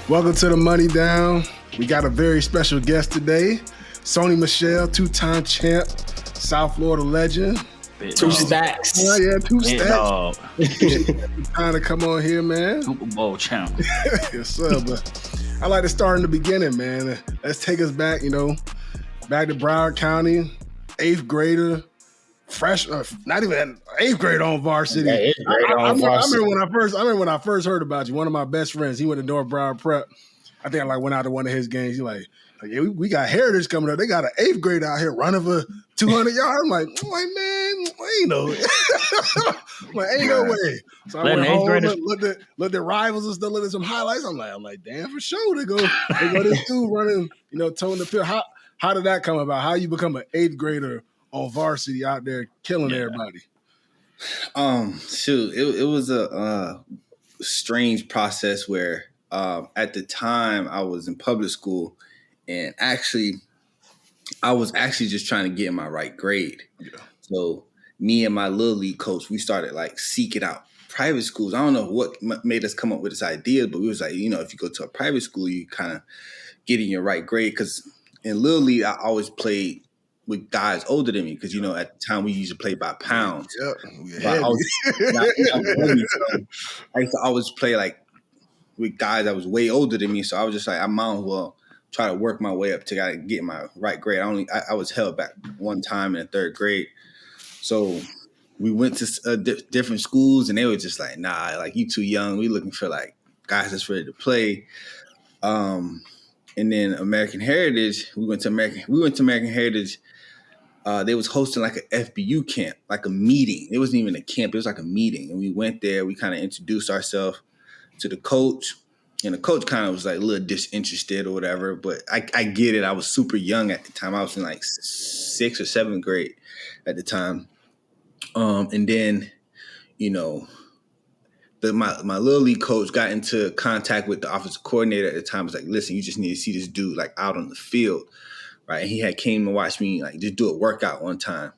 Welcome to the Money Down. We got a very special guest today. Sony Michel, two-time champ, South Florida legend. Two stacks. Oh, yeah, two stacks. Time to come on here, man. Super Bowl champ. Yes, sir. But I like to start in the beginning, man. Let's take us back, back to Broward County, 8th grader, fresh, not even 8th grade on varsity. Yeah, 8th grade on varsity. I remember when I first heard about you. One of my best friends, he went to North Broward Prep. I think I went out to one of his games. He's like, yeah, we got Heritage coming up. They got an 8th grader out here running for 200 yards. I'm like, man, ain't no, ain't no way. So I went home, looked at rivals and stuff, looked at some highlights. I'm like, damn, for sure they go this dude running, toeing the field. How did that come about? How you become an 8th grader on varsity out there killing everybody? It was a strange process where at the time I was in public school, and I was just trying to get in my right grade. Yeah. So me and my little league coach, we started seeking out private schools. I don't know what made us come up with this idea, but we was like, if you go to a private school, you kind of get in your right grade. Because in little league, I always played with guys older than me because, at the time we used to play by pounds. Yep. I used to always play with guys that was way older than me. So I was just like, I might as well try to work my way up to get my right grade. I was held back one time in the 3rd grade. So we went to different schools, and they were just like, nah, you too young. We looking for guys that's ready to play. And then American Heritage, we went to American Heritage. They was hosting an FBU camp, a meeting. It wasn't even a camp. It was a meeting. And we went there. We kind of introduced ourselves to the coach. And the coach kind of was a little disinterested or whatever. But I get it. I was super young at the time. I was in 6th or 7th grade at the time. And then, my little league coach got into contact with the offensive coordinator at the time. Was like, listen, you just need to see this dude out on the field. Right. And he had came to watch me just do a workout one time.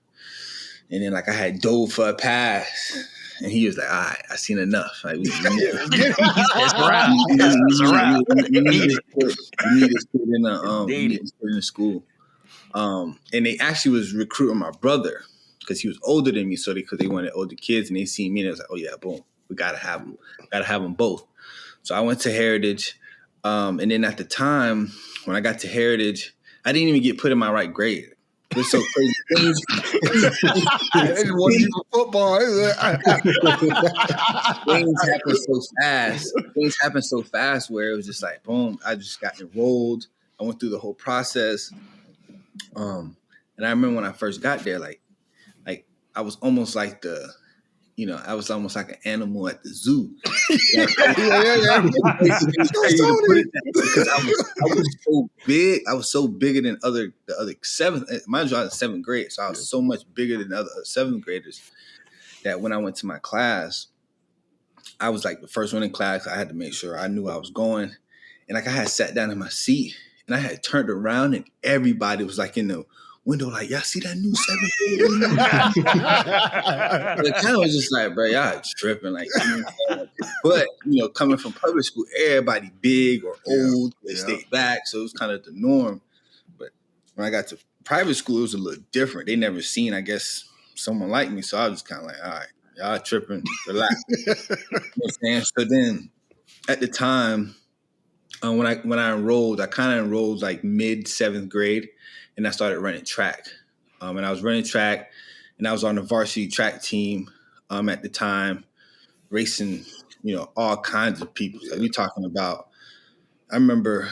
And then I had dove for a pass. And he was like, all right, I seen enough. It's a wrap. You need this kid in the school. And they actually was recruiting my brother because he was older than me. So because they wanted older kids, and they seen me and they was like, oh yeah, boom, we gotta have them. Gotta have them both. So I went to Heritage. And then at the time when I got to Heritage, I didn't even get put in my right grade. It was so crazy. They just want you for football. Things happen so fast where it was just boom, I just got enrolled. I went through the whole process. And I remember when I first got there, I was almost like I was almost like an animal at the zoo. Because I was so big. I was so bigger than the other 7th. Mind you, I was in 7th grade, so I was so much bigger than the other 7th graders that when I went to my class, I was the first one in class. I had to make sure I knew I was going, and I had sat down in my seat, and I had turned around, and everybody was in the window, y'all see that new 7th grade? It kind of was just bro, y'all tripping. But, coming from public school, everybody big or old, they stayed back. So it was kind of the norm. But when I got to private school, it was a little different. They never seen, I guess, someone like me. So I was just kind of all right, y'all tripping, relax. You know what I'm saying? So then at the time, when I enrolled, I kind of enrolled mid 7th grade. And I started running track. And I was running track, and I was on the varsity track team at the time, racing, all kinds of people. We talking about, I remember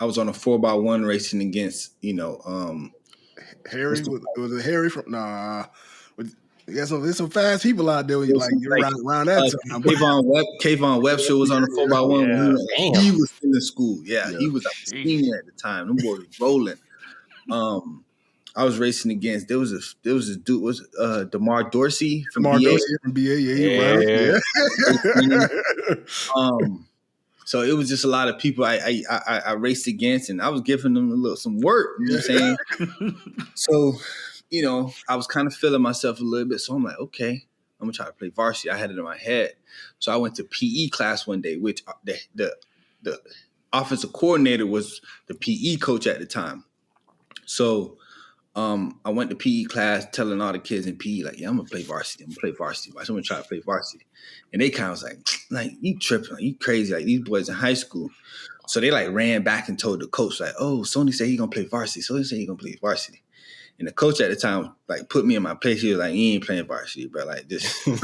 I was on a 4x1 racing against, Harry, was it Harry from, there's some fast people out there when you're around that time. Kayvon Webster was on the 4x1. Yeah. He was in the school. Yeah, he was a senior at the time. Them boys was rolling. I was racing against. There was a dude. Was DeMar Dorsey from BA? Dorsey from BA. So it was just a lot of people I raced against, and I was giving them some work. You know what I'm saying? So, I was kind of feeling myself a little bit. So I'm like, okay, I'm gonna try to play varsity. I had it in my head. So I went to PE class one day, which the offensive coordinator was the PE coach at the time. So I went to PE class telling all the kids in PE, like, yeah, I'm gonna play varsity. I'm gonna play varsity. I'm gonna try to play varsity. And they kind of was like, you tripping, like, you crazy, like these boys in high school. So they like ran back and told the coach, like, oh, Sony said he gonna play varsity. Sony said he gonna play varsity. And the coach at the time, like, put me in my place. He was like, you ain't playing varsity, bro. Like, just chill.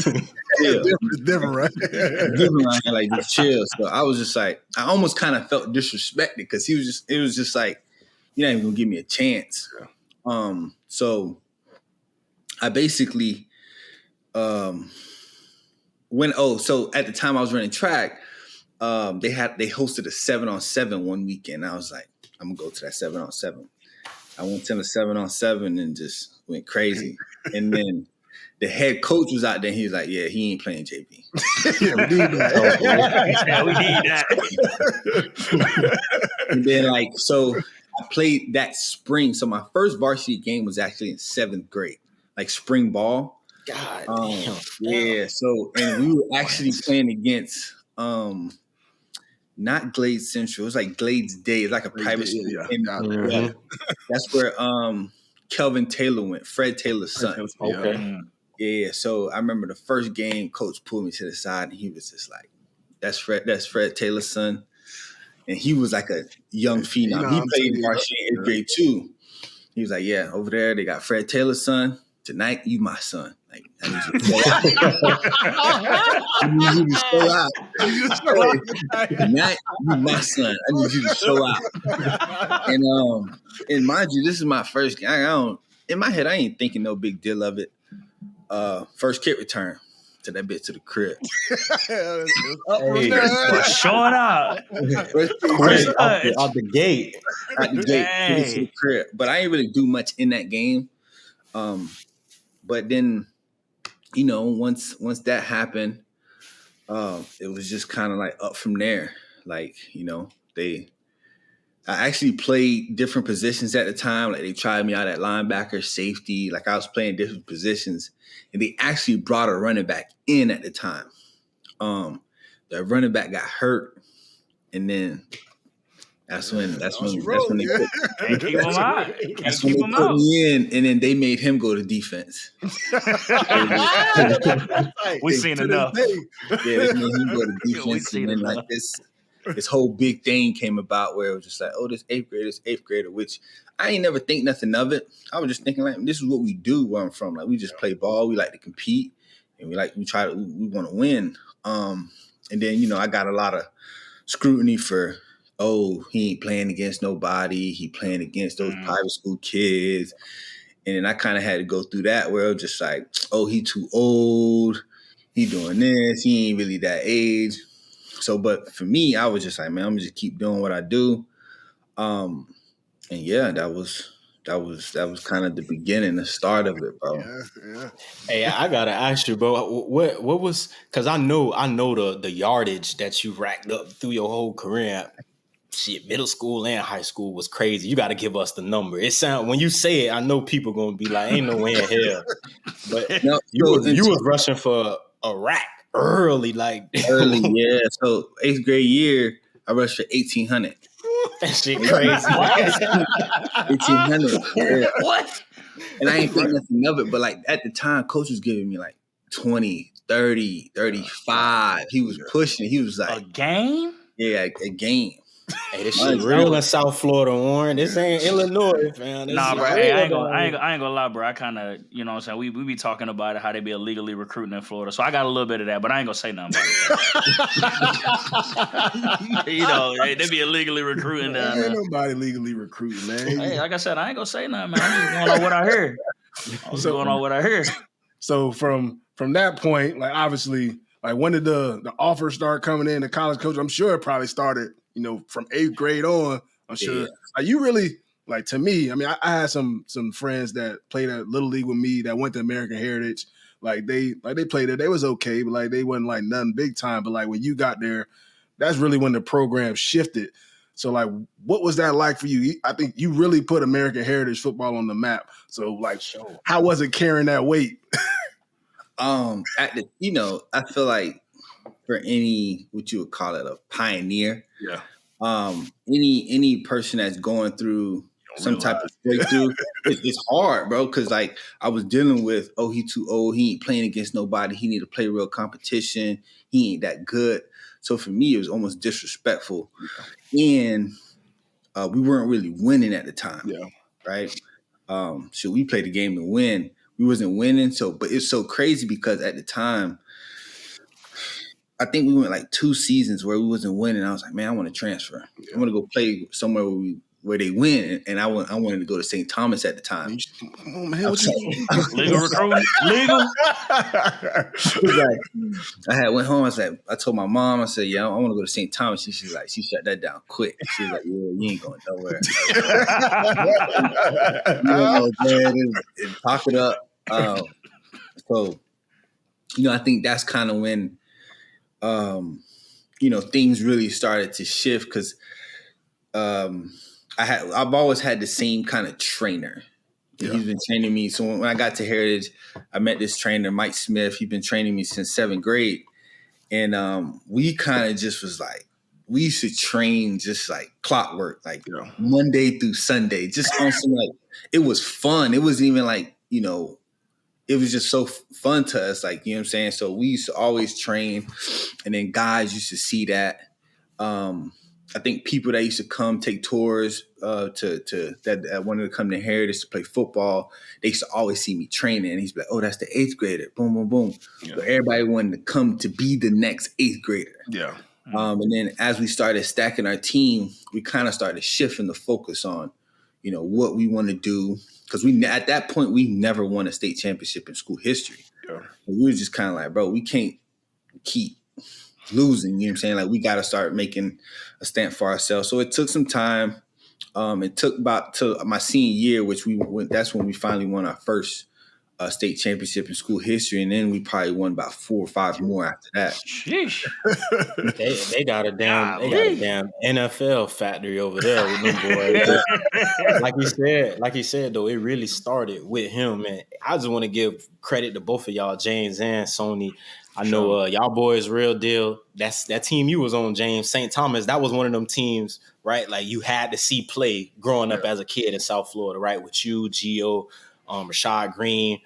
It's different, right? Different around here, like, just chill. So I was just like, I almost kind of felt disrespected because it was just like, you're not even gonna give me a chance. So I basically so at the time I was running track, they hosted a 7-on-7 one weekend. I was like, I'm gonna go to that 7-on-7. I went to the 7-on-7 and just went crazy. And then the head coach was out there. He was like, yeah, he ain't playing JV. Yeah, we need that. Yeah, we need that. And then so I played that spring. So my first varsity game was actually in 7th grade, like spring ball. God damn. Yeah. So, and we were actually playing against not Glades Central. It was like Glades Day. It's like a private school. Yeah. That's where Kelvin Taylor went, Fred Taylor's son. Okay. Yeah. So I remember the first game, coach pulled me to the side and he was just like, that's Fred Taylor's son. And he was like a young phenom. He played in varsity in 8th grade too. He was like, yeah, over there they got Fred Taylor's son. Tonight, you my son. Like, I need you to show out. I need you to show out. Tonight, you my son. I need you to show out. And mind you, this is my first game. In my head, I ain't thinking no big deal of it. First kick return to that bitch to the crib. Showing up. Out the gate. Out the gate, to the crib. But I ain't really do much in that game. But then, once that happened, it was just kind of like up from there. Like, I actually played different positions at the time. Like, they tried me out at linebacker, safety. Like, I was playing different positions. And they actually brought a running back in at the time. The running back got hurt. And then that's when they put me in, and then they made him go to defense. We seen enough. Yeah, they made him go to defense, and then like this whole big thing came about where it was just like, oh, this eighth grader, which I ain't never think nothing of it. I was just thinking like, this is what we do where I'm from. Like, we just play ball, we like to compete, and we want to win. And then I got a lot of scrutiny for, oh, he ain't playing against nobody. He playing against those private school kids. And then I kind of had to go through that where it was just like, oh, he too old. He doing this. He ain't really that age. So, but for me, I was just like, man, I'm going to just keep doing what I do. And yeah, that was kind of the beginning, the start of it, bro. Yeah. Hey, I gotta ask you, bro. What was? Because I know the yardage that you racked up through your whole career. Shit, middle school and high school was crazy. You got to give us the number. It sound when you say it, I know people gonna be like, "Ain't no way in hell." But no, you was rushing for a rack early, early, yeah. So 8th grade year, I rushed for 1,800. That shit crazy. 1,800. Yeah. What? And I ain't think nothing of it, but like at the time, coach was giving me like 20, 30, 35. He was pushing. He was like, a game? Yeah, a game. Hey, this shit real in South Florida, Warren. This ain't Illinois, fam. Nah, bro. Hey, I ain't gonna lie, bro. I kind of, what I'm saying, we be talking about it, how they be illegally recruiting in Florida. So I got a little bit of that, but I ain't gonna say nothing about it. They be illegally recruiting down there. Ain't nobody legally recruiting, man. Hey, like I said, I ain't gonna say nothing, man. I'm just going on what I heard. Going on what I heard. So from that point, like obviously, like when did the offers start coming in? The college coach, I'm sure it probably started, from 8th grade on. I'm sure. Yeah. Like you really, like to me, I mean, I had some friends that played at Little League with me that went to American Heritage. Like they played it. They was okay, but like they wasn't like nothing big time. But like when you got there, that's really when the program shifted. So like, what was that like for you? I think you really put American Heritage football on the map. So like, how was it carrying that weight? I feel like for any, what you would call it, a pioneer. Yeah. any person that's going through some type of breakthrough, it's hard, bro. Because like I was dealing with, oh, he too old, he ain't playing against nobody, he need to play real competition, he ain't that good. So for me, it was almost disrespectful, and we weren't really winning at the time, right? So we played the game to win. We wasn't winning, but it's so crazy because at the time, I think we went like 2 seasons where we wasn't winning. I was like, man, I want to transfer. I want to go play somewhere where they win. And I wanted to go to St. Thomas at the time. Come on, man. What you legal recruiting? Legal? I had went home. I told my mom, I said, yeah, I want to go to St. Thomas. She shut that down quick. She was like, yeah, you ain't going nowhere. And talk it up. So, I think that's kind of when, things really started to shift because I've always had the same kind of trainer. Yeah. He's been training me. So when I got to Heritage, I met this trainer, Mike Smith. He's been training me since 7th grade. And we kind of just was like, we used to train just like clockwork, like Monday through Sunday, just on some like, it was fun. It wasn't even like, it was just so fun to us, like, you know what I'm saying? So we used to always train, and then guys used to see that. I think people that used to come take tours that wanted to come to Heritage to play football, they used to always see me training, and he's like, oh, that's the 8th grader. Boom, boom, boom. Yeah. So everybody wanted to come to be the next 8th grader. Yeah. And then as we started stacking our team, we kind of started shifting the focus on, what we want to do. Because at that point, we never won a state championship in school history. Yeah. We were just kind of like, bro, we can't keep losing. You know what I'm saying? Like, we got to start making a stand for ourselves. So it took some time. It took about to my senior year, that's when we finally won our first state championship in school history. And then we probably won about 4 or 5 more after that. Sheesh. they got a damn NFL factory over there with them boys. Like he said though, it really started with him. And I just want to give credit to both of y'all, James and Sony. I know y'all boys real deal. That's that team you was on, James. St. Thomas, that was one of them teams, right? Like you had to see play growing up as a kid in South Florida, right? With you, Gio, Rashad Green,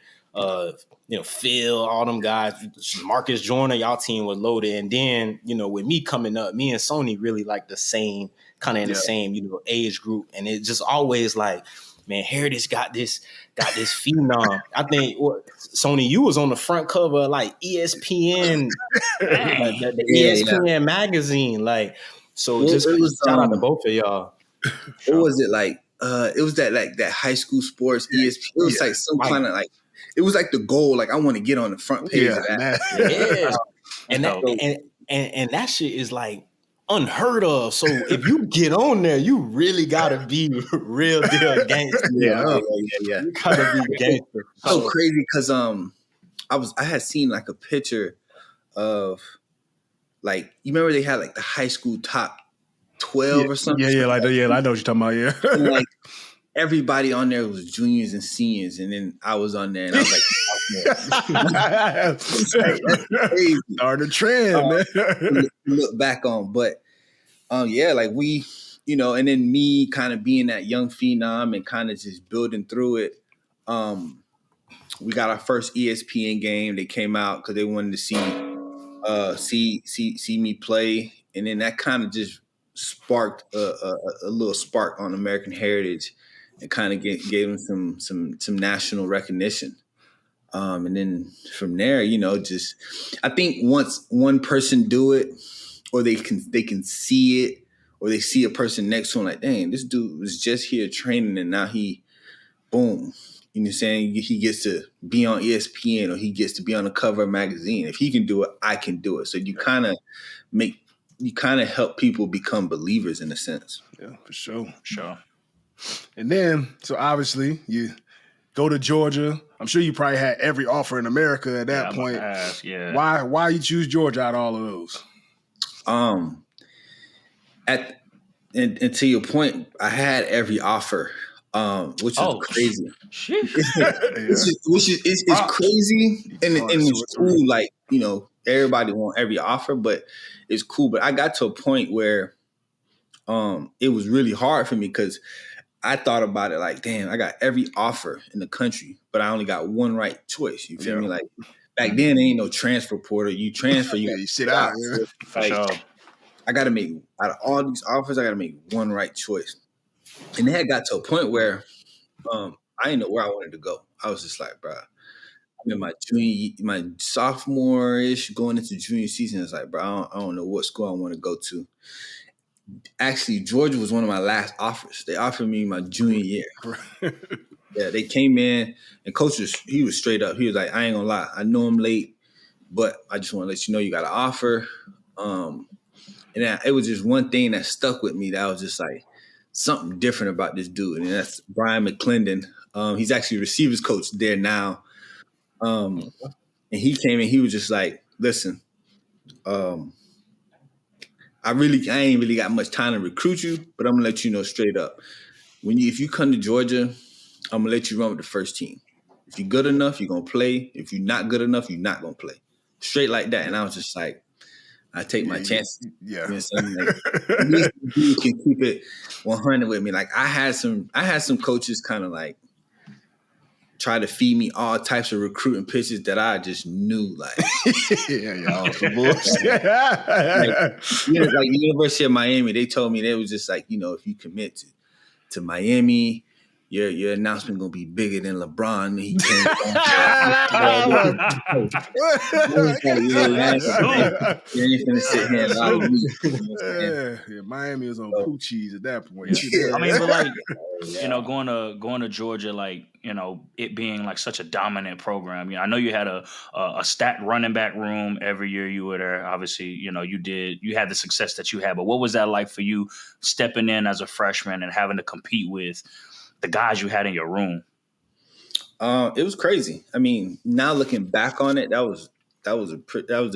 Phil, all them guys, Marcus Joyner, y'all team was loaded. And then, with me coming up, me and Sony really like the same, kind of in the same, age group. And it just always like, man, Heritage got this phenom. I think Sony, you was on the front cover of like ESPN, the ESPN magazine. Like, so just shout out to both of y'all. What was it like? It was that high school sports ESPN. It was like some kind of like, it was like the goal. Like I want to get on the front page of that. And that shit is like unheard of. So if you get on there, you really gotta be real deal gangster. Yeah. You gotta be gangster. So crazy because I had seen like a picture of like, you remember they had like the high school top 12 or something. I know what you're talking about. Yeah, and like everybody on there was juniors and seniors, and then I was on there, and I was like, that's crazy. Start a trend, man. Look back on, but like we, and then me kind of being that young phenom and kind of just building through it. We got our first ESPN game. They came out because they wanted to see me play, and then that kind of just sparked a little spark on American Heritage and kind of gave them some national recognition. And then from there, just I think once one person do it, or they can see it, or they see a person next to him like, dang, this dude was just here training and now he, boom, you know what I'm saying? He gets to be on ESPN or he gets to be on the cover of a magazine. If he can do it, I can do it. So you kind of help people become believers in a sense. Yeah, for sure. And then, so obviously you go to Georgia. I'm sure you probably had every offer in America at that point. Why you choose Georgia out of all of those? And to your point, I had every offer, which is crazy. Which is crazy, and it's cool. Like everybody want every offer, but it's cool. But I got to a point where it was really hard for me because I thought about it like, damn, I got every offer in the country, but I only got one right choice. You feel me? Like back then, there ain't no transfer portal. You transfer, you, you sit out. Yeah. So, For like, sure. I got to make, out of all these offers, I got to make one right choice. And it had got to a point where I didn't know where I wanted to go. I was just like, bro, I'm in my sophomore-ish going into junior season. It's like, bro, I don't know what school I want to go to. Actually, Georgia was one of my last offers. They offered me my junior year. Yeah, they came in and coach he was straight up. He was like, I ain't gonna lie, I know I'm late, but I just want to let you know you got an offer. And it was just one thing that stuck with me that was just like something different about this dude. And that's Brian McClendon. He's actually receivers coach there now. And he came in, he was just like, listen, I ain't really got much time to recruit you, but I'm gonna let you know straight up. If you come to Georgia, I'm gonna let you run with the first team. If you're good enough, you're gonna play. If you're not good enough, you're not gonna play. Straight like that. And I was just like, I take my chances. Yeah. You know what I'm saying? Like, you can keep it 100 with me. Like I had some coaches kind of like try to feed me all types of recruiting pitches that I just knew like Some bullshit. like University of Miami, they told me they was just like, if you commit to Miami, your announcement gonna be bigger than LeBron. He came you ain't finna sit here and lie to me. Yeah, Miami was on poo cheese at that point. I mean, but like, going to Georgia, like, it being like such a dominant program. I know you had a stacked running back room every year you were there. Obviously, you had the success that you had. But what was that like for you stepping in as a freshman and having to compete with the guys you had in your room? It was crazy. I mean, now looking back on it, that was a pretty dumb.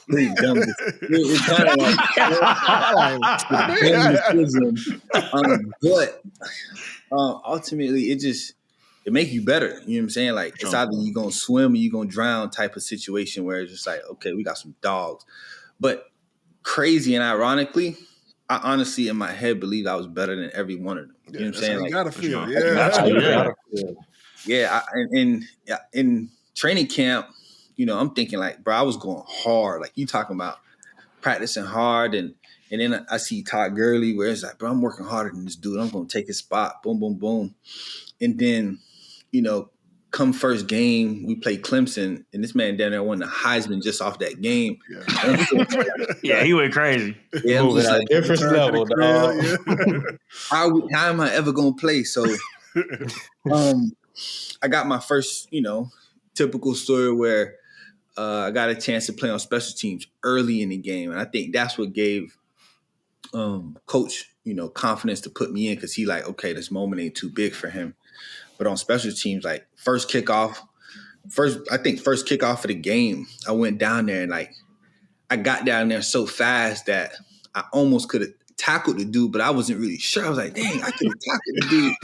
It was kind of like but ultimately, it make you better. You know what I'm saying? Like it's either you gonna swim or you gonna drown type of situation where it's just like, okay, we got some dogs. But crazy and ironically, I honestly in my head believed I was better than every one of them. You know what I'm saying? Like, gotta feel, in training camp, I'm thinking like, bro, I was going hard. Like you talking about practicing hard, and then I see Todd Gurley where it's like, bro, I'm working harder than this dude. I'm gonna take his spot. Boom, boom, boom. And then, come first game, we play Clemson, and this man down there won the Heisman just off that game. Yeah, he went crazy. Yeah, moving at a different level, dog. How am I ever gonna play? So, I got my first, typical story where I got a chance to play on special teams early in the game, and I think that's what gave coach, confidence to put me in because he like, okay, this moment ain't too big for him. But on special teams, like first kickoff of the game, I went down there and like I got down there so fast that I almost could have tackled the dude, but I wasn't really sure. I was like, dang, I could have tackled the dude.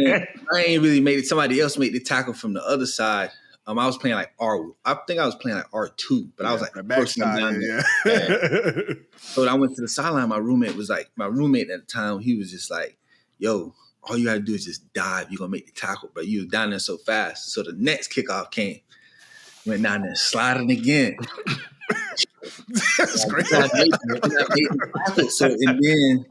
And I ain't really made it. Somebody else made the tackle from the other side. I was playing like I think I was playing like R2, but I was like the first one down there. Yeah. So when I went to the sideline, my roommate at the time, he was just like, yo, all you gotta do is just dive. You're gonna make the tackle, but you was down there so fast. So the next kickoff came. Went down there sliding again. That's great. So and then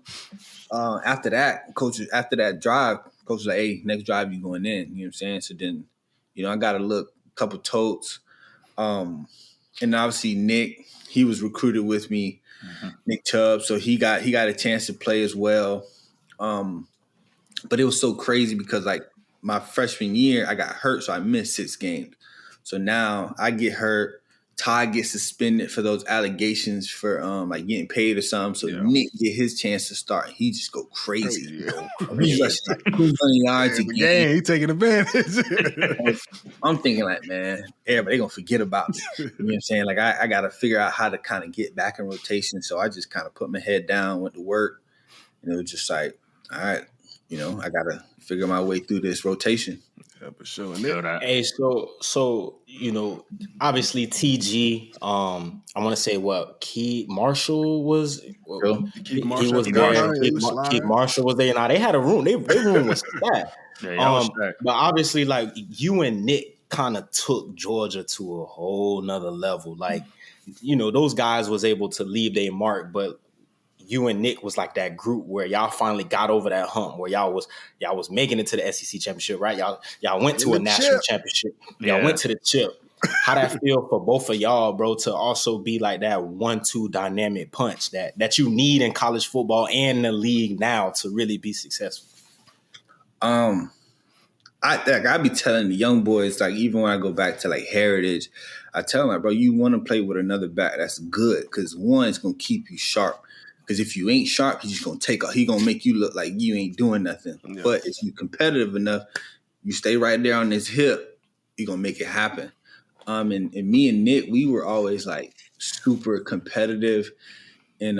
after that drive, coach was like, hey, next drive you going in. You know what I'm saying? So then, I got a look, couple totes. And obviously Nick, he was recruited with me, Nick Chubb. So he got a chance to play as well. But it was so crazy because like my freshman year, I got hurt, so I missed 6 games. So now I get hurt. Todd gets suspended for those allegations for like getting paid or something. So Nick get his chance to start. He just go crazy. He's rushing like 200 yards a game. He taking advantage. I'm thinking like, man, everybody gonna forget about me. You know what I'm saying? Like I got to figure out how to kind of get back in rotation. So I just kind of put my head down, went to work, and it was just like, all right. I got to figure my way through this rotation. for sure. And Feel that. Hey, so obviously TG. I want to say what Keith Marshall was. Keith He Marshall at was the Keith goal there. line, Marshall. he was Keith sliding. Marshall was there. Now they had a room. Their room was stacked. Yeah, y'all was stacked. But obviously, like you and Nick kind of took Georgia to a whole nother level. Like, those guys was able to leave their mark, but you and Nick was like that group where y'all finally got over that hump, where y'all was making it to the SEC championship, right? Y'all went to a national championship. Y'all went to the chip. How that feel for both of y'all, bro, to also be like that 1-2 dynamic punch that you need in college football and the league now to really be successful? I be telling the young boys, like, even when I go back to like Heritage, I tell them, like, bro, you want to play with another back that's good, because one, it's gonna keep you sharp. Because if you ain't sharp, he's just gonna take off. He gonna make you look like you ain't doing nothing. Yeah. But if you competitive enough, you stay right there on his hip, you gonna make it happen. And me and Nick, we were always like super competitive, and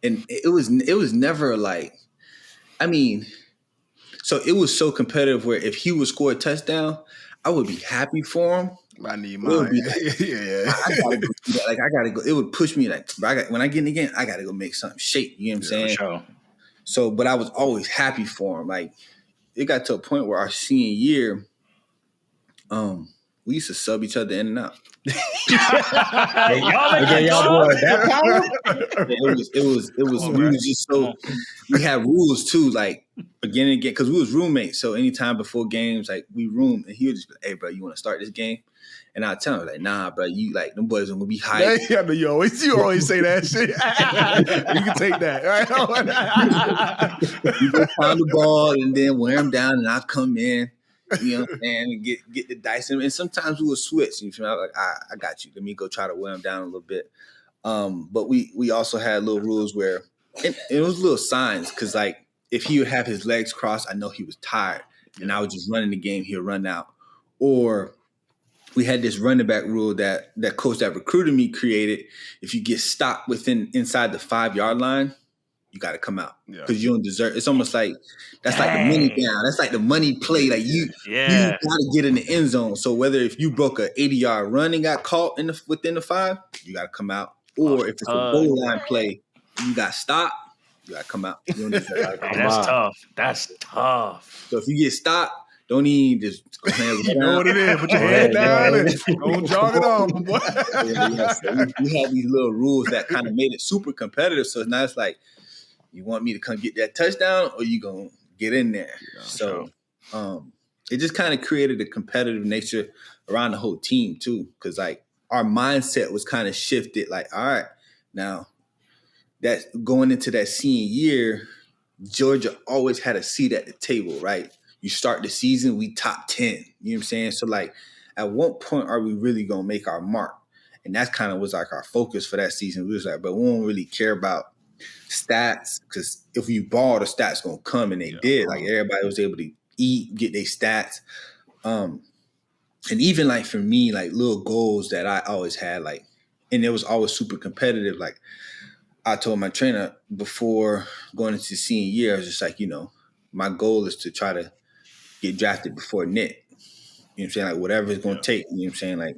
it was never like, I mean. So it was so competitive where if he would score a touchdown, I would be happy for him. I need mine. Like, yeah. I gotta go do that. Like, I gotta go. It would push me like, when I get in the game, I gotta go make something shake. You know what I'm saying? Sure. So, but I was always happy for him. Like, it got to a point where our senior year, we used to sub each other in and out. Y'all boy that power? It was. We was just so. We had rules too, like beginning again, because we was roommates. So anytime before games, like we roomed, and he would just be like, "Hey, bro, you want to start this game?" And I'd tell him like, "Nah, bro, you like them boys are gonna be hype." Yeah, you always say that shit. You can take that. Right? You go find the ball and then wear him down, and I come in. You know what I'm saying? And get the dice. And sometimes we would switch. You know, I was like, I got you. Let me go try to wear him down a little bit. But we also had little rules where it was little signs, because like if he would have his legs crossed, I know he was tired, and I was just running the game. He'll run out. Or we had this running back rule that coach that recruited me created. If you get stopped inside the 5-yard line, you got to come out, because you don't deserve. It's almost like that's like the money down. That's like the money play. Like you got to get in the end zone. So whether if you broke a 80-yard run and got caught within the 5, you got to come out. Or if it's a goal line play, you got stopped, you got to come out. You don't that's tough. That's tough. So if you get stopped, don't even just go hands down. You know what it is. Put your head down and don't jog it off. So we had these little rules that kind of made it super competitive. So now it's like, you want me to come get that touchdown, or you gonna get in there? Yeah, so it just kind of created a competitive nature around the whole team too, because like our mindset was kind of shifted. Like, all right, now that going into that senior year, Georgia always had a seat at the table, right? You start the season, we top 10. You know what I'm saying? So like, at what point are we really gonna make our mark? And that kind of was like our focus for that season. We was like, but we don't really care about stats, because if you ball, the stats gonna come, and they did. Like, everybody was able to eat, get their stats, and even like for me, like little goals that I always had, like, and it was always super competitive. Like, I told my trainer before going into the senior year, I was just like, my goal is to try to get drafted before Nick. You know what I'm saying? Like, whatever it's gonna take. You know what I'm saying? Like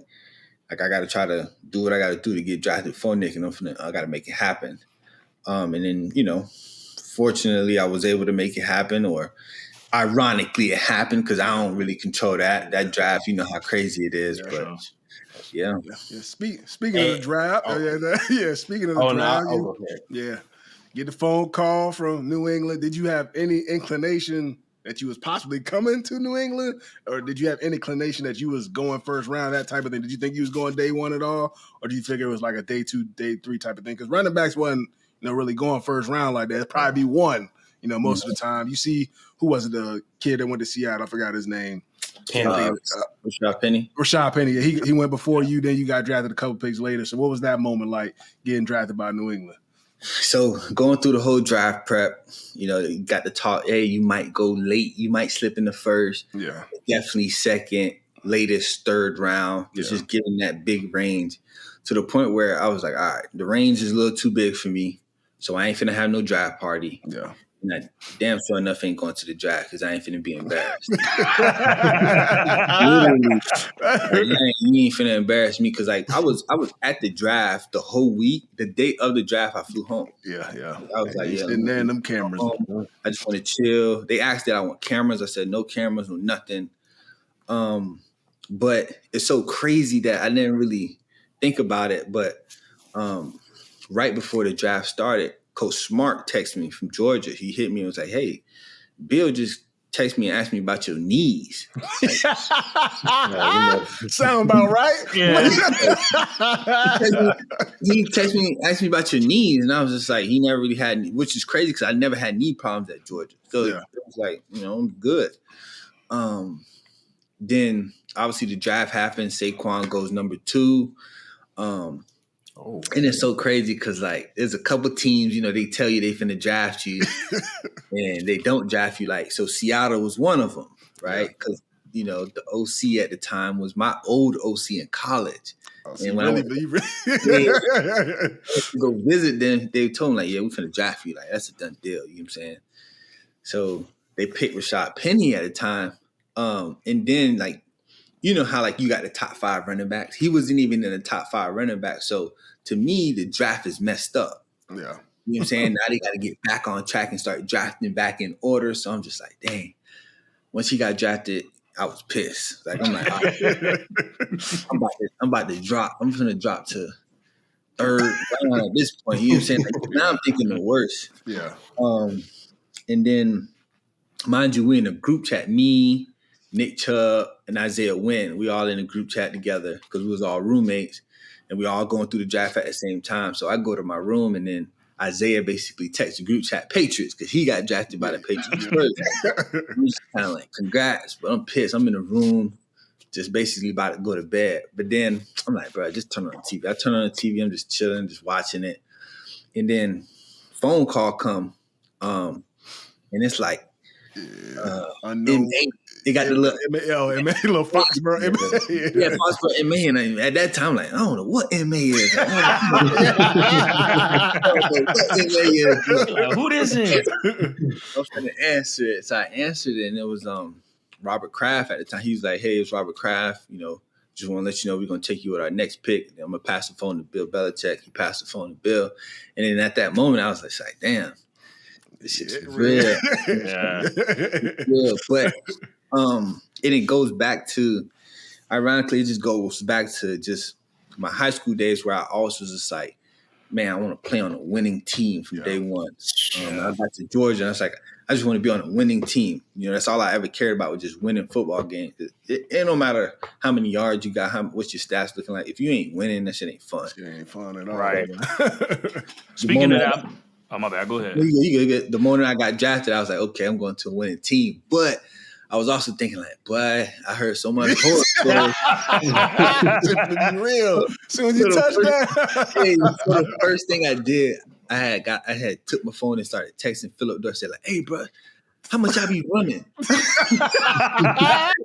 I got to try to do what I got to do to get drafted before Nick, and I got to make it happen. And then, fortunately, I was able to make it happen, or ironically, it happened, because I don't really control that draft. You know how crazy it is, but yeah. Speaking of the draft, speaking of the draft, get the phone call from New England. Did you have any inclination that you was possibly coming to New England, or did you have any inclination that you was going first round, that type of thing? Did you think you was going day one at all, or do you figure it was like a day 2, day 3 type of thing? Because running backs wasn't really going first round like that. It'd probably be one, most of the time. You see, who was it, the kid that went to Seattle? I forgot his name. Rashad Penny. Rashad Penny. He went before you, then you got drafted a couple picks later. So what was that moment like, getting drafted by New England? So going through the whole draft prep, you got to talk, hey, you might go late. You might slip in the first. Yeah. Definitely second, latest third round. It's just giving that big range, to the point where I was like, all right, the range is a little too big for me. So I ain't finna have no draft party. Yeah. And I damn sure enough ain't going to the draft because I ain't finna be embarrassed. Literally, like, you ain't finna embarrass me because like I was at the draft the whole week. The day of the draft, I flew home. Yeah. I was like, You yeah, sitting there in them cameras. I just want to chill. They asked that I want cameras. I said no cameras, no nothing. But it's so crazy that I didn't really think about it. But right before the draft started, Coach Smart texted me from Georgia. He hit me and was like, "Hey, Bill just texted me and asked me about your knees." Sound about right? Yeah. He texted me and asked me about your knees, and I was just like, he never really had, which is crazy because I never had knee problems at Georgia. So it was like, I'm good. Then obviously the draft happened. Saquon goes number 2. And it's so crazy because like there's a couple teams, they tell you they finna draft you and they don't draft you. Like, so Seattle was one of them, right? Because the OC at the time was my old OC in college. And when I went to go visit them, they told me like, yeah, we finna draft you. Like, that's a done deal. You know what I'm saying? So they picked Rashad Penny at the time. And then like, you know how like you got the top 5 running backs? He wasn't even in the top 5 running backs. So to me, the draft is messed up. Yeah. You know what I'm saying? Now they got to get back on track and start drafting back in order. So I'm just like, dang. Once he got drafted, I was pissed. Like, I'm like, I'm about to drop. I'm going to drop to 3rd round at this point. You know what I'm saying? Like, now I'm thinking the worst. Yeah. And then, mind you, we in a group chat. Me, Nick Chubb, and Isaiah Wynn. We all in a group chat together because we was all roommates. And we all going through the draft at the same time. So I go to my room and then Isaiah basically texts the group chat Patriots because he got drafted by the Patriots first. I'm just kind of like, congrats, but I'm pissed. I'm in the room just basically about to go to bed. But then I'm like, bro, just turn on the TV. I turn on the TV. I'm just chilling, just watching it. And then phone call come. And it's like, they got the little little Foxborough. Yeah, Foxborough MA. And at that time, like, I don't know what MA is. Like, who this is? I was trying to answer it. So I answered it, and it was Robert Kraft at the time. He was like, hey, it's Robert Kraft. Just want to let you know we're going to take you with our next pick. And I'm going to pass the phone to Bill Belichick. He passed the phone to Bill. And then at that moment, I was like, damn, this shit's real. Yeah. Real. But and it goes back to, ironically, it just goes back to just my high school days where I always was just like, man, I want to play on a winning team from day one. I got to Georgia, and I was like, I just want to be on a winning team. That's all I ever cared about was just winning football games. It no matter how many yards you got, what's your stats looking like. If you ain't winning, that shit ain't fun. It ain't fun at all. Right. Speaking of that, my bad. Go ahead. The moment I got drafted, I was like, okay, I'm going to a winning team. But I was also thinking like, boy, I heard so much horror stories. Be real. As soon as you touch that. So the first thing I did, I had took my phone and started texting Philip Dorset like, hey, bro, how much I be running?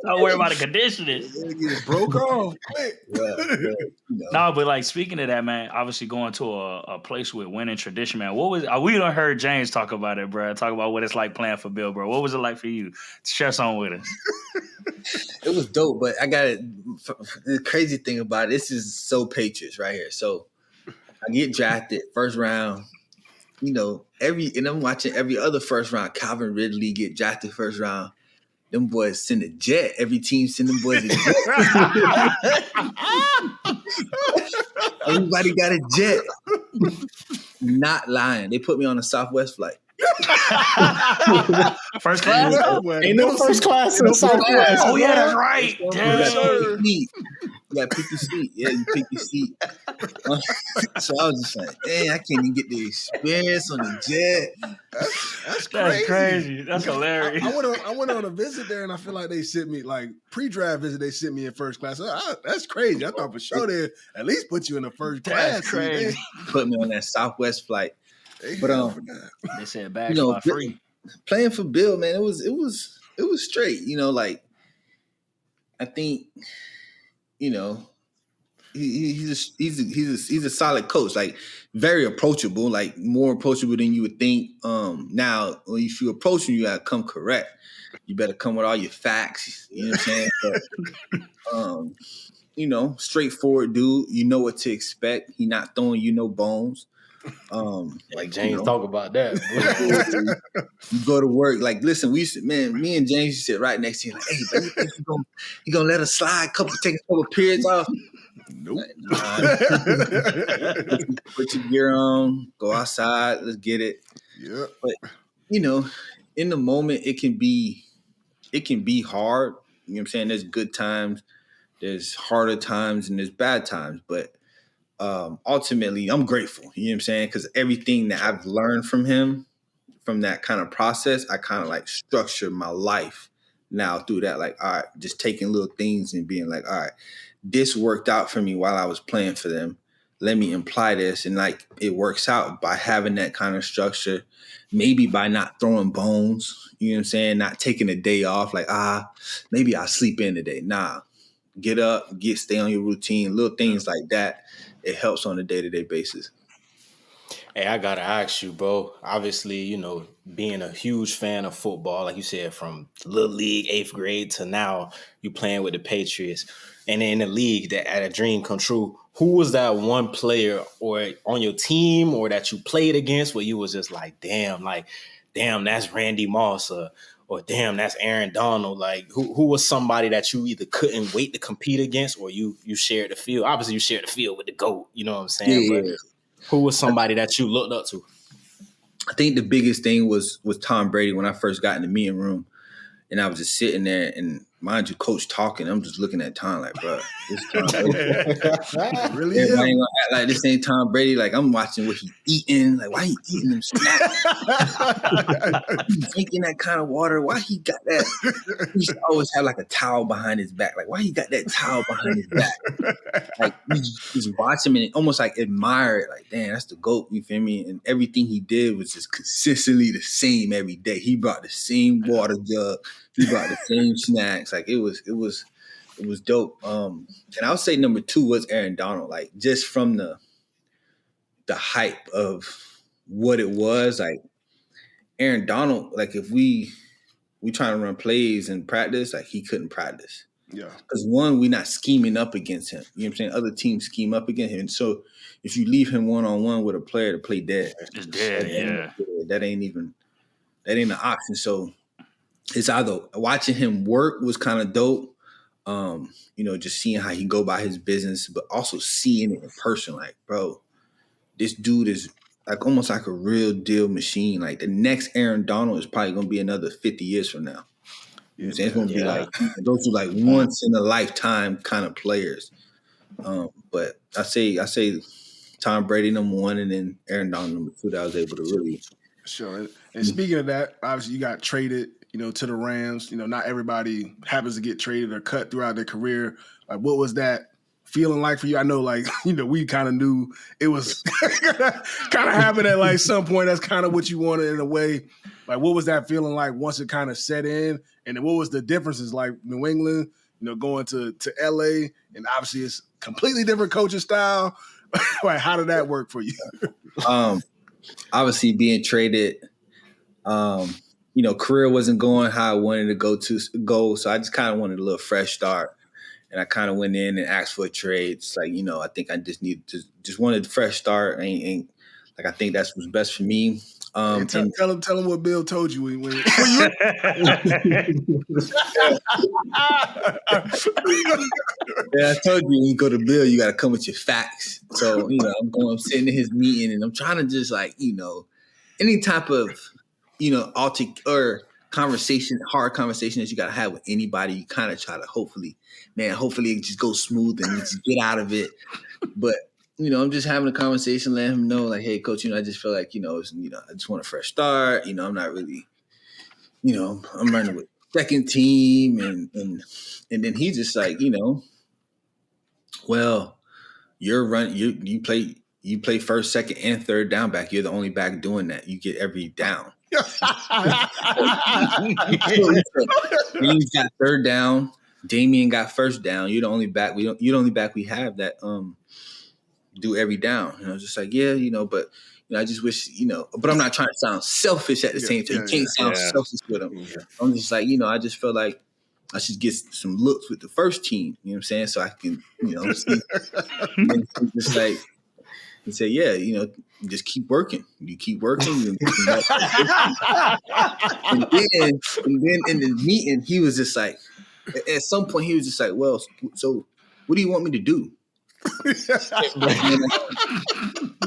Don't worry about the conditioning. Get broke off quick. No, but like speaking of that, man, obviously going to a place with winning tradition, man. What was we done heard James talk about it, bro? Talk about what it's like playing for Bill, bro. What was it like for you? Share some with us. It was dope, but I got the crazy thing about it. This is so Patriots right here. So I get drafted first round. And I'm watching every other first round. Calvin Ridley get drafted first round. Them boys send a jet. Every team send them boys a jet. Everybody got a jet. Not lying. They put me on a Southwest flight. First class? Ain't no first class in the Southwest. Oh, yeah, that's right. Damn. You got to pick your seat. Yeah, you pick your seat. So I was just like, dang, I can't even get the experience on the jet. That's crazy. That's hilarious. I went on a visit there, and I feel like they sent me, like, pre-draft visit, they sent me in first class. That's crazy. I thought for sure they'd at least put you in the first class. That's crazy. Put me on that Southwest flight. But they said bags not free. Playing for Bill, man, it was straight. Like, I think, he's a solid coach, like very approachable, like more approachable than you would think. Now if you approach him, you gotta come correct. You better come with all your facts. You know what I'm saying? But, straightforward dude. You know what to expect. He not throwing you no bones. Like James talk about that. You go to work. Like, listen, me and James used to sit right next to him. Like, hey, but you think you gonna let us slide? Take a couple periods off? Nope. Nah. Put your gear on. Go outside. Let's get it. Yeah. But in the moment, it can be hard. You know what I'm saying? There's good times, there's harder times, and there's bad times. But ultimately, I'm grateful. You know what I'm saying? Because everything that I've learned from him, from that kind of process, I kind of like structure my life now through that. Like, all right, just taking little things and being like, all right, this worked out for me while I was playing for them. Let me imply this. And like, it works out by having that kind of structure, maybe by not throwing bones, you know what I'm saying? Not taking a day off, like, maybe I'll sleep in today. Nah, get up, stay on your routine, little things like that. It helps on a day-to-day basis. Hey, I gotta ask you, bro. Obviously, being a huge fan of football, like you said, from little league, 8th grade to now, you playing with the Patriots, and in the league, that had a dream come true. Who was that one player, or on your team, or that you played against, where you was just like, damn, that's Randy Moss, or damn, that's Aaron Donald. Like, who was somebody that you either couldn't wait to compete against, or you shared the field? Obviously, you shared the field with the GOAT. You know what I'm saying? Yeah. But who was somebody that you looked up to? I think the biggest thing was Tom Brady when I first got in the meeting room, and I was just sitting there, and mind you, coach talking, I'm just looking at Tom like, bro, this is Tom Brady. Really? Everybody ain't gonna act like this ain't Tom Brady. Like, I'm watching what he eating. Like, why he eating them snacks? He drinking that kind of water. Why he got that? He used to always have like a towel behind his back. Like, why he got that towel behind his back? Like, you just watch him and almost like admire it. Like, damn, that's the GOAT. You feel me? And everything he did was just consistently the same every day. He brought the same water jug. He brought the same snacks. Like, it was dope. And I would say number 2 was Aaron Donald. Like, just from the hype of what it was. Like, Aaron Donald, like, if we trying to run plays and practice, like, he couldn't practice. Yeah. Because one, we're not scheming up against him. You know what I'm saying? Other teams scheme up against him. And so if you leave him one-on-one with a player to play dead, It's dead, yeah. That ain't an option. So it's either watching him work was kind of dope. Just seeing how he go by his business, but also seeing it in person. Like, bro, this dude is like almost like a real deal machine. Like, the next Aaron Donald is probably going to be another 50 years from now. You know what I'm saying? It's going to be like, those are like once in a lifetime kind of players. But I say Tom Brady number 1, and then Aaron Donald number 2 that I was able to really. Sure. And speaking of that, obviously you got traded, to the Rams. Not everybody happens to get traded or cut throughout their career. Like, what was that feeling like for you? I know, like, we kind of knew it was kind of happened at like some point. That's kind of what you wanted in a way. Like, what was that feeling like once it kind of set in? And then what was the differences, like New England, going to LA, and obviously it's completely different coaching style. Like, how did that work for you? Obviously being traded, career wasn't going how I wanted to go. So I just kind of wanted a little fresh start. And I kind of went in and asked for a trade. It's like, I think I just needed to just wanted a fresh start. And like, I think that's what's best for me. Tell him what Bill told you when you Yeah, I told you when you go to Bill, you got to come with your facts. So, I'm sitting in his meeting and I'm trying to just like, any type of, hard conversation that you got to have with anybody, you kind of try to hopefully it just goes smooth and you just get out of it. But, I'm just having a conversation, letting him know like, hey, coach, I just feel like, I just want a fresh start. I'm not really, I'm running with second team. And then he's just like, well, you play first, second, and third down back. You're the only back doing that. You get every down. He's got third down. Damian got first down. You're the only back you're the only back we have that do every down. Just like, yeah, but I just wish, but I'm not trying to sound selfish at the same time. You can't sound selfish with him. Yeah. I'm just like, I just feel like I should get some looks with the first team. You know what I'm saying? So I can, see. Just like, he said, yeah, just keep working. You keep working. And then in the meeting, he was just like, at some point, he was just like, well, so what do you want me to do?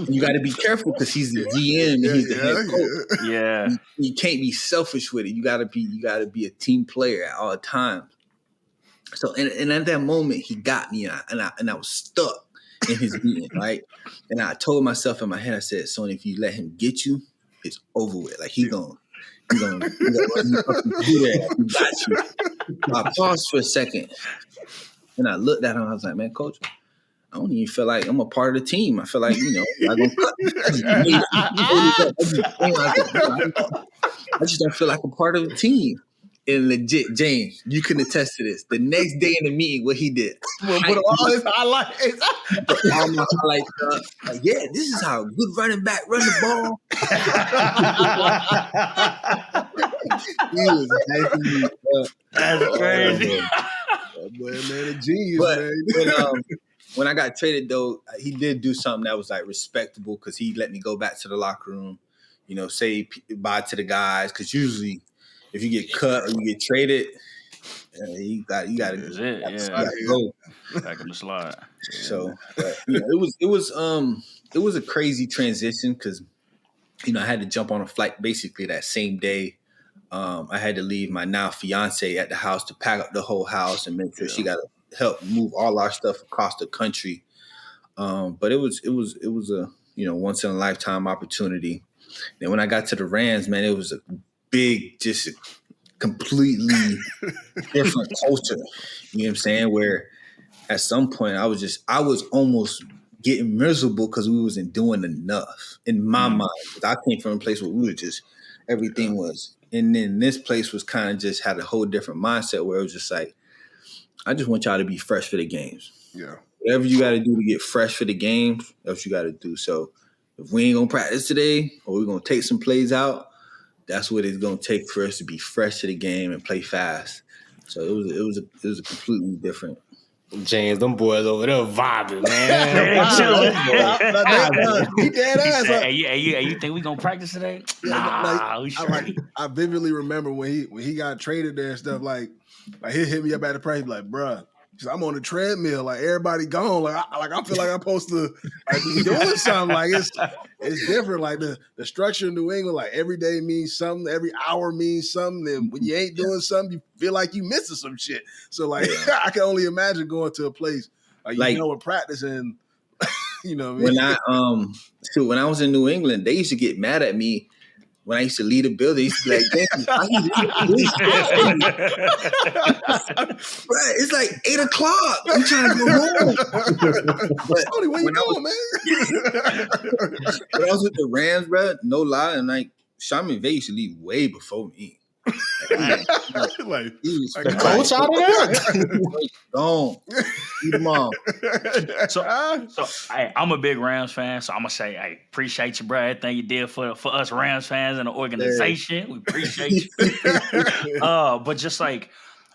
You got to be careful because he's the GM and he's the head coach. Yeah, you can't be selfish with it. You got to be a team player at all times. So, and at that moment, he got me, and I was stuck in his meeting, right? And I told myself in my head, I said, Sony, if you let him get you, it's over with. Like he gonna run you up and do that. He got you. So I paused for a second, and I looked at him. I was like, man, coach, I don't even feel like I'm a part of the team. I feel like, I'm gonna cut. I just don't feel like a part of the team. And legit, James, you can attest to this. The next day in the meeting, what he did. Put all his highlights. All my highlights like, yeah, this is how a good running back run the ball. He was hyping me up. That's crazy. Man, a genius, man. When I got traded, though, he did do something that was like respectable because he let me go back to the locker room, say bye to the guys. Because usually, if you get cut or you get traded, you got to go back in the slide. So it was a crazy transition because I had to jump on a flight basically that same day. I had to leave my now fiance at the house to pack up the whole house and make sure she got to help move all our stuff across the country. But it was a once in a lifetime opportunity. Then when I got to the Rams, man, it was a big, just a completely different culture. You know what I'm saying? Where at some point I was almost getting miserable because we wasn't doing enough in my mind. I came from a place where we were just everything was, and then this place was kind of just had a whole different mindset where it was just like, I just want y'all to be fresh for the games. Yeah. Whatever you got to do to get fresh for the games, that's what you got to do. So if we ain't going to practice today or we're going to take some plays out, that's what it's going to take for us to be fresh to the game and play fast. So it was a completely different. James, them boys over there vibing, man. He dead ass. Hey, you think we gonna practice today? Nah, I vividly remember when he got traded there and stuff. Like he hit me up at the press, like, bruh, I'm on the treadmill, like everybody gone. I feel like I'm supposed to be doing something. Like it's different. Like the structure in New England, like every day means something, every hour means something. And when you ain't doing something, you feel like you missing some shit. So I can only imagine going to a place with practice and what I mean? When I was in New England, they used to get mad at me. When I used to lead a building, they used to be like, it's like 8 o'clock. I'm trying to go home. But Tony, where you going, man? When I was with the Rams, bro, no lie, and Sean McVay used to leave way before me. Coach out of there? Gone. Leave them on. So I'm a big Rams fan, so I'm gonna say, I appreciate you, bro. Everything you did for us Rams fans and the organization, we appreciate you. But just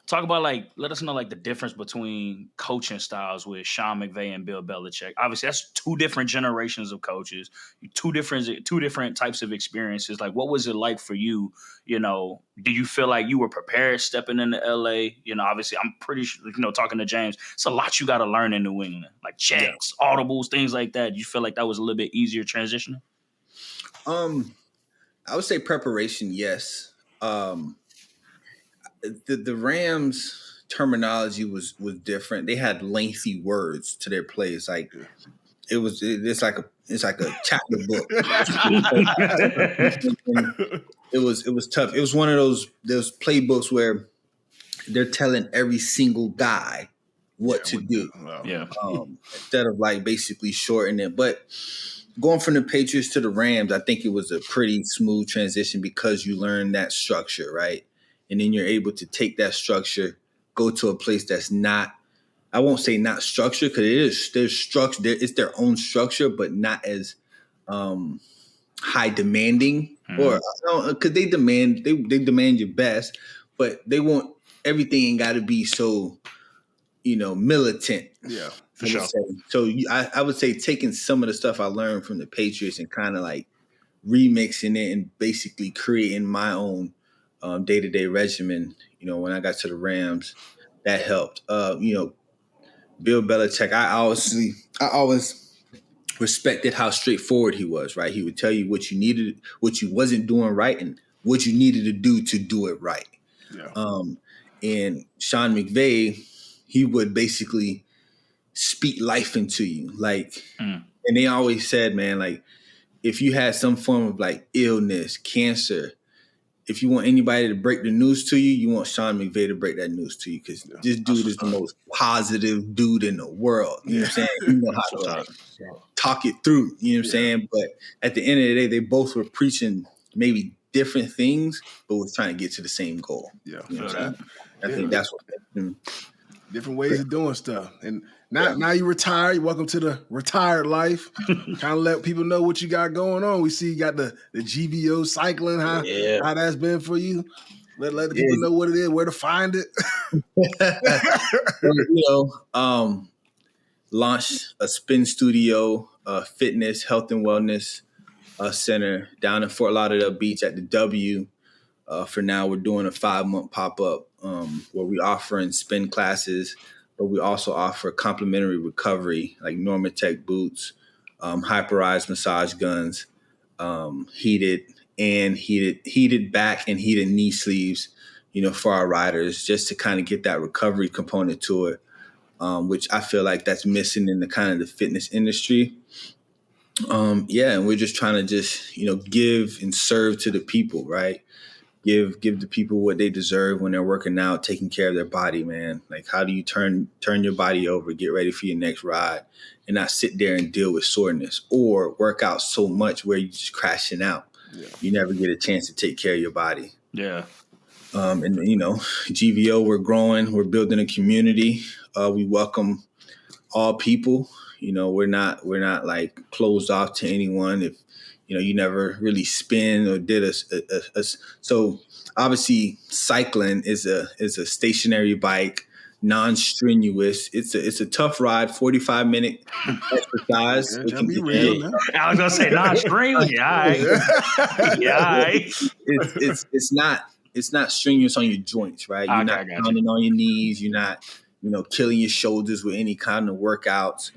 talk about let us know the difference between coaching styles with Sean McVay and Bill Belichick. Obviously, that's two different generations of coaches, two different types of experiences. What was it like for you? Do you feel like you were prepared stepping into LA? Obviously, I'm pretty sure, talking to James, it's a lot you got to learn in New England, like checks, audibles, things like that. Do you feel like that was a little bit easier transitioning? I would say preparation, yes. The Rams terminology was different. They had lengthy words to their plays. It's like a chapter book. It was tough. It was one of those playbooks where they're telling every single guy what to do. Yeah. Instead of basically shortening it. But going from the Patriots to the Rams, I think it was a pretty smooth transition because you learn that structure, right? And then you're able to take that structure, go to a place that's not, I won't say not structured, because there's structure, it's their own structure, but not as high demanding, or because they demand your best, but they want everything got to be so, militant. Yeah, for sure. So I would say taking some of the stuff I learned from the Patriots and kind of like remixing it and basically creating my own day-to-day regimen. When I got to the Rams, that helped. Bill Belichick, I always respected how straightforward he was, right? He would tell you what you needed, what you wasn't doing right, and what you needed to do it right. Yeah. And Sean McVay, he would basically speak life into you. Like, and they always said, man, like, if you had some form of like illness, cancer, if you want anybody to break the news to you, you want Sean McVay to break that news to you, because this dude is the most positive dude in the world. You know what I'm saying? You know how to like talk it through. You know what I'm saying? But at the end of the day, they both were preaching maybe different things, but was trying to get to the same goal. Yeah, you know what I'm saying? I think that's what different ways of doing stuff. And now you retired. Welcome to the retired life. Kind of let people know what you got going on. We see you got the GVO cycling. How that's been for you. Let the people know what it is, where to find it. Launched a spin studio, fitness, health and wellness center down in Fort Lauderdale Beach at the W. For now, we're doing a 5-month pop-up where we offering spin classes, but we also offer complimentary recovery like Normatec boots, hyperized massage guns, heated back and heated knee sleeves, for our riders, just to kind of get that recovery component to it, which I feel like that's missing in the kind of the fitness industry. And we're just trying to give and serve to the people, right? Give the people what they deserve when they're working out, taking care of their body, man. Like, how do you turn your body over, get ready for your next ride, and not sit there and deal with soreness or work out so much where you're just crashing out. Yeah. You never get a chance to take care of your body. Yeah. GVO, we're growing. We're building a community. We welcome all people. We're not like closed off to anyone. If you never really spin or did so obviously cycling is a stationary bike, non-strenuous. It's a tough ride, 45-minute exercise. Be real, I was gonna say non-strenuous. It's not strenuous on your joints, right? You're not pounding on your knees. You're not killing your shoulders with any kind of workouts.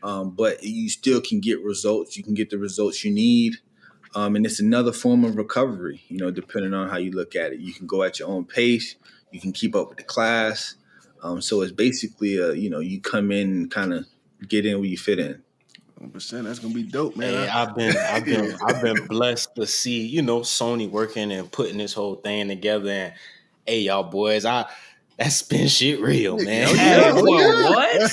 But you still can get results. You can get the results you need. And it's another form of recovery, depending on how you look at it. You can go at your own pace. You can keep up with the class. So it's basically, you come in and kind of get in where you fit in. 100%. That's gonna be dope, man. Hey, I've been blessed to see, Sony working and putting this whole thing together. And hey, y'all boys, that spin shit real, man. What?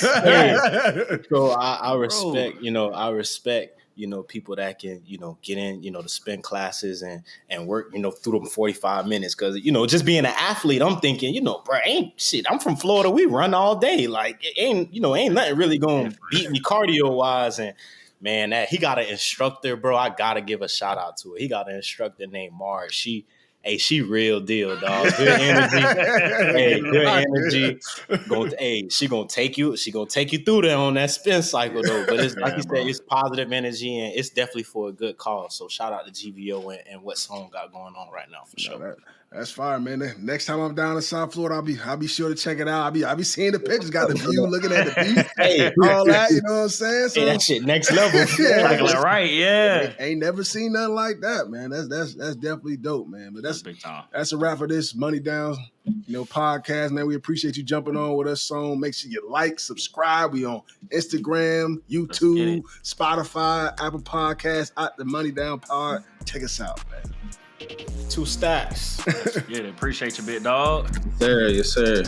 So I respect, I respect, people that can, get in, the spin classes and work, through them 45 minutes. Cause, just being an athlete, I'm thinking, bro, ain't shit. I'm from Florida. We run all day. Like, it ain't nothing really going to beat me cardio wise. And man, he got an instructor, bro. I got to give a shout out to her. He got an instructor named Marge. She real deal, dog. Good energy. Good energy. She gonna take you through there on that spin cycle though. But it's like you said, it's positive energy and it's definitely for a good cause. So shout out to GVO and what Song got going on right now for sure. That's fire, man. Next time I'm down in South Florida, I'll be sure to check it out. I'll be seeing the pictures, got the view, looking at the beach, all that. You know what I'm saying? So, that shit next level. Right? Yeah. Ain't never seen nothing like that, man. That's definitely dope, man. But that's big time. That's a wrap for this Money Down, podcast, man. We appreciate you jumping on with us, Song. Make sure you like, subscribe. We on Instagram, YouTube, Spotify, Apple Podcasts, at the Money Down Pod. Check us out, man. 2 stacks. Yeah, appreciate you, big dog. Yes, sir.